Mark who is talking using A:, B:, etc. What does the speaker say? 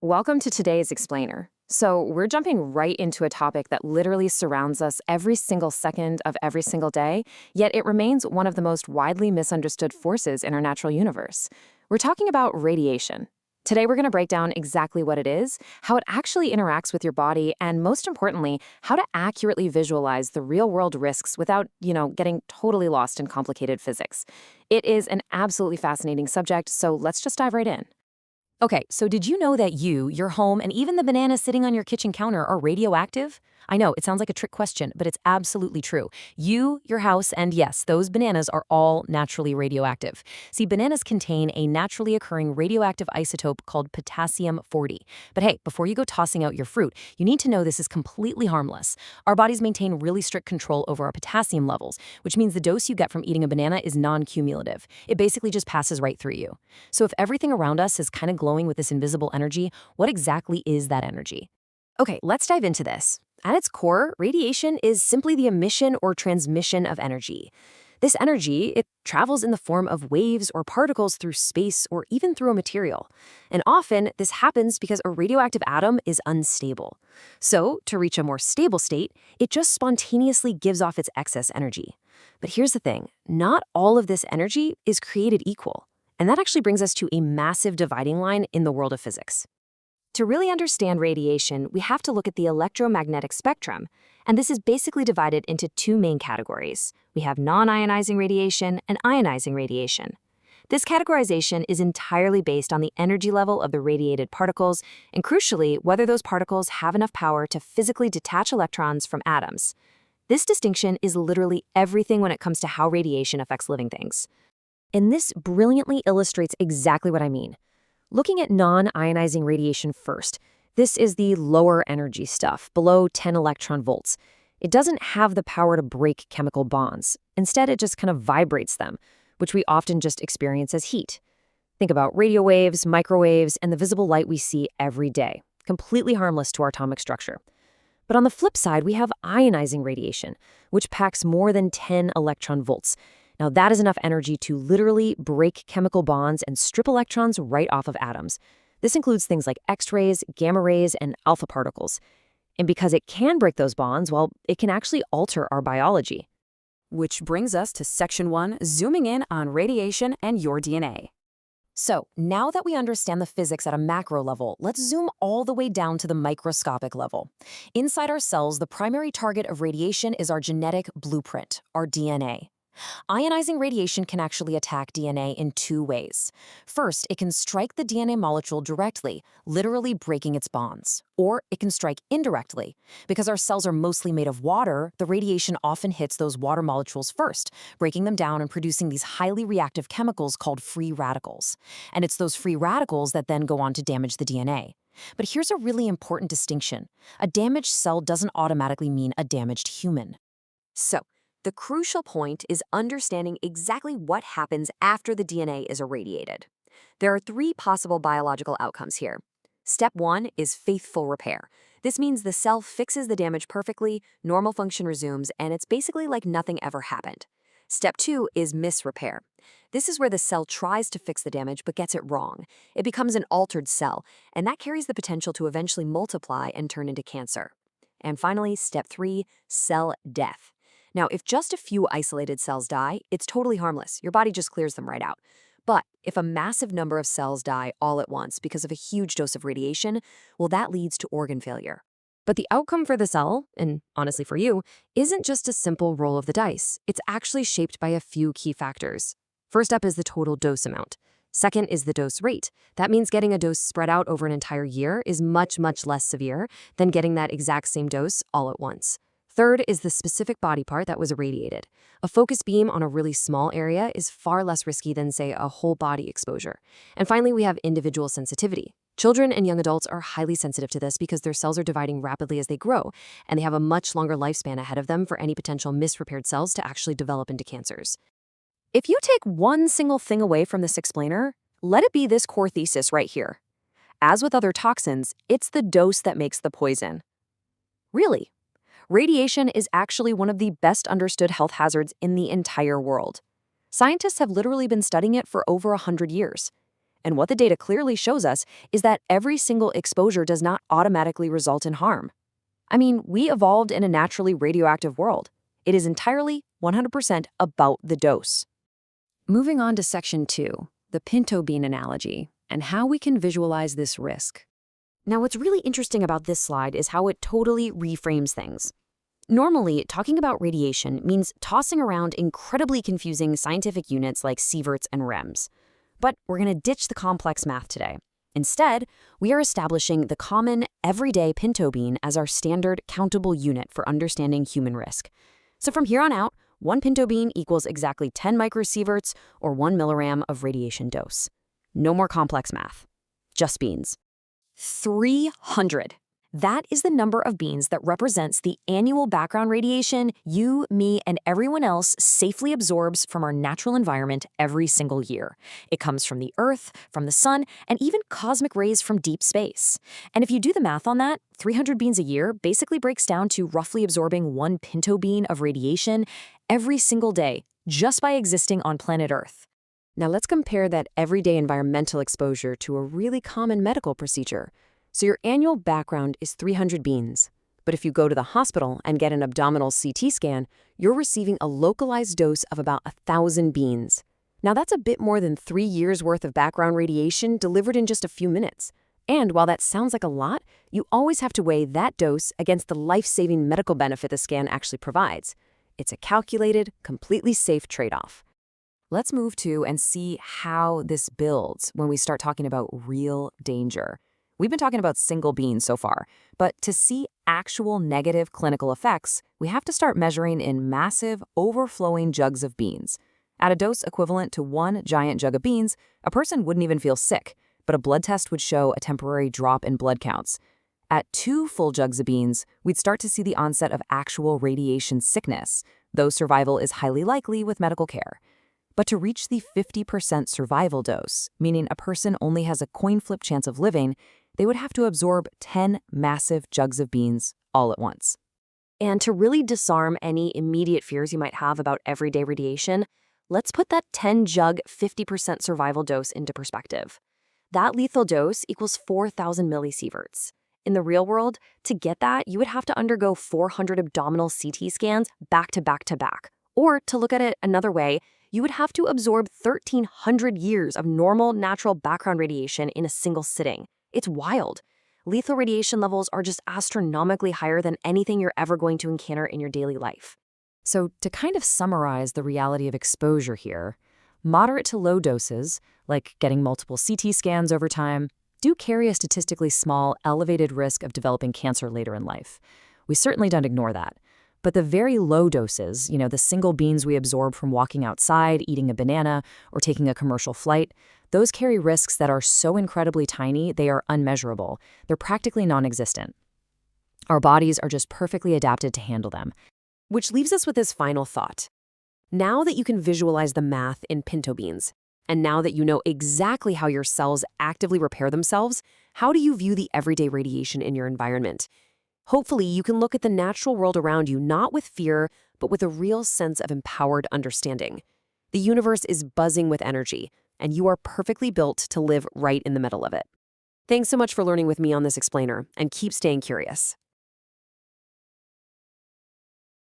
A: Welcome to today's Explainer. So, we're jumping right into a topic that literally surrounds us every single second of every single day, yet it remains one of the most widely misunderstood forces in our natural universe. We're talking about radiation. Today, we're going to break down exactly what it is, how it actually interacts with your body, and most importantly, how to accurately visualize the real world risks without, getting totally lost in complicated physics. It is an absolutely fascinating subject, so let's just dive right in. Okay, so did you know that you, your home, and even the bananas sitting on your kitchen counter are radioactive? I know, it sounds like a trick question, but it's absolutely true. You, your house, and yes, those bananas are all naturally radioactive. See, bananas contain a naturally occurring radioactive isotope called potassium-40. But hey, before you go tossing out your fruit, you need to know this is completely harmless. Our bodies maintain really strict control over our potassium levels, which means the dose you get from eating a banana is non-cumulative. It basically just passes right through you. So if everything around us is kind of glowing with this invisible energy, what exactly is that energy? Okay, let's dive into this. At its core, radiation is simply the emission or transmission of energy. This energy, it travels in the form of waves or particles through space or even through a material. And often, this happens because a radioactive atom is unstable. So, to reach a more stable state, it just spontaneously gives off its excess energy. But here's the thing, not all of this energy is created equal. And that actually brings us to a massive dividing line in the world of physics. To really understand radiation, we have to look at the electromagnetic spectrum, and this is basically divided into two main categories. We have non-ionizing radiation and ionizing radiation. This categorization is entirely based on the energy level of the radiated particles, and crucially, whether those particles have enough power to physically detach electrons from atoms. This distinction is literally everything when it comes to how radiation affects living things. And this brilliantly illustrates exactly what I mean. Looking at non-ionizing radiation first, this is the lower energy stuff, below 10 electron volts. It doesn't have the power to break chemical bonds. Instead, it just kind of vibrates them, which we often just experience as heat. Think about radio waves, microwaves, and the visible light we see every day, completely harmless to our atomic structure. But on the flip side, we have ionizing radiation, which packs more than 10 electron volts. Now, that is enough energy to literally break chemical bonds and strip electrons right off of atoms. This includes things like X-rays, gamma rays, and alpha particles. And because it can break those bonds, well, it can actually alter our biology. Which brings us to Section 1, zooming in on radiation and your DNA. So, now that we understand the physics at a macro level, let's zoom all the way down to the microscopic level. Inside our cells, the primary target of radiation is our genetic blueprint, our DNA. Ionizing radiation can actually attack DNA in two ways. First, it can strike the DNA molecule directly, literally breaking its bonds. Or it can strike indirectly. Because our cells are mostly made of water, the radiation often hits those water molecules first, breaking them down and producing these highly reactive chemicals called free radicals. And it's those free radicals that then go on to damage the DNA. But here's a really important distinction. A damaged cell doesn't automatically mean a damaged human. So, the crucial point is understanding exactly what happens after the DNA is irradiated. There are three possible biological outcomes here. Step 1 is faithful repair. This means the cell fixes the damage perfectly, normal function resumes, and it's basically like nothing ever happened. Step 2 is misrepair. This is where the cell tries to fix the damage but gets it wrong. It becomes an altered cell, and that carries the potential to eventually multiply and turn into cancer. And finally, Step 3, cell death. Now, if just a few isolated cells die, it's totally harmless. Your body just clears them right out. But if a massive number of cells die all at once because of a huge dose of radiation, well, that leads to organ failure. But the outcome for the cell, and honestly for you, isn't just a simple roll of the dice. It's actually shaped by a few key factors. First up is the total dose amount. Second is the dose rate. That means getting a dose spread out over an entire year is much, much less severe than getting that exact same dose all at once. Third is the specific body part that was irradiated. A focus beam on a really small area is far less risky than, say, a whole body exposure. And finally, we have individual sensitivity. Children and young adults are highly sensitive to this because their cells are dividing rapidly as they grow, and they have a much longer lifespan ahead of them for any potential misrepaired cells to actually develop into cancers. If you take one single thing away from this explainer, let it be this core thesis right here. As with other toxins, it's the dose that makes the poison. Really? Radiation is actually one of the best understood health hazards in the entire world. Scientists have literally been studying it for over 100 years.
B: And what the data clearly shows us is that every single exposure does not automatically result in harm. I mean, we evolved in a naturally radioactive world. It is entirely 100% about the dose.
A: Moving on to section 2, the pinto bean analogy, and how we can visualize this risk.
B: Now, what's really interesting about this slide is how it totally reframes things. Normally, talking about radiation means tossing around incredibly confusing scientific units like sieverts and rems. But we're going to ditch the complex math today. Instead, we are establishing the common, everyday pinto bean as our standard countable unit for understanding human risk. So from here on out, 1 pinto bean equals exactly 10 microsieverts or 1 milliram of radiation dose. No more complex math. Just beans. 300. That is the number of beans that represents the annual background radiation you, me, and everyone else safely absorbs from our natural environment every single year. It comes from the Earth, from the sun, and even cosmic rays from deep space. And if you do the math on that, 300 beans a year basically breaks down to roughly absorbing 1 pinto bean of radiation every single day, just by existing on planet Earth.
A: Now let's compare that everyday environmental exposure to a really common medical procedure. So your annual background is 300 beans. But if you go to the hospital and get an abdominal CT scan, you're receiving a localized dose of about 1,000 beans. Now that's a bit more than 3 years' worth of background radiation delivered in just a few minutes. And while that sounds like a lot, you always have to weigh that dose against the life-saving medical benefit the scan actually provides. It's a calculated, completely safe trade-off. Let's move to and see how this builds when we start talking about real danger. We've been talking about single beans so far, but to see actual negative clinical effects, we have to start measuring in massive, overflowing jugs of beans. At a dose equivalent to 1 giant jug of beans, a person wouldn't even feel sick, but a blood test would show a temporary drop in blood counts. At 2 full jugs of beans, we'd start to see the onset of actual radiation sickness, though survival is highly likely with medical care. But to reach the 50% survival dose, meaning a person only has a coin flip chance of living, they would have to absorb 10 massive jugs of beans all at once.
B: And to really disarm any immediate fears you might have about everyday radiation, let's put that 10-jug 50% survival dose into perspective. That lethal dose equals 4,000 millisieverts. In the real world, to get that, you would have to undergo 400 abdominal CT scans back to back to back. Or, to look at it another way, you would have to absorb 1,300 years of normal, natural background radiation in a single sitting. It's wild. Lethal radiation levels are just astronomically higher than anything you're ever going to encounter in your daily life.
A: So to kind of summarize the reality of exposure here, moderate to low doses, like getting multiple CT scans over time, do carry a statistically small, elevated risk of developing cancer later in life. We certainly don't ignore that. But the very low doses, the single beans we absorb from walking outside, eating a banana, or taking a commercial flight, those carry risks that are so incredibly tiny they are unmeasurable. They're practically non-existent. Our bodies are just perfectly adapted to handle them.
B: Which leaves us with this final thought. Now that you can visualize the math in pinto beans, and now that you know exactly how your cells actively repair themselves, how do you view the everyday radiation in your environment? Hopefully, you can look at the natural world around you not with fear, but with a real sense of empowered understanding. The universe is buzzing with energy, and you are perfectly built to live right in the middle of it. Thanks so much for learning with me on this explainer, and keep staying curious.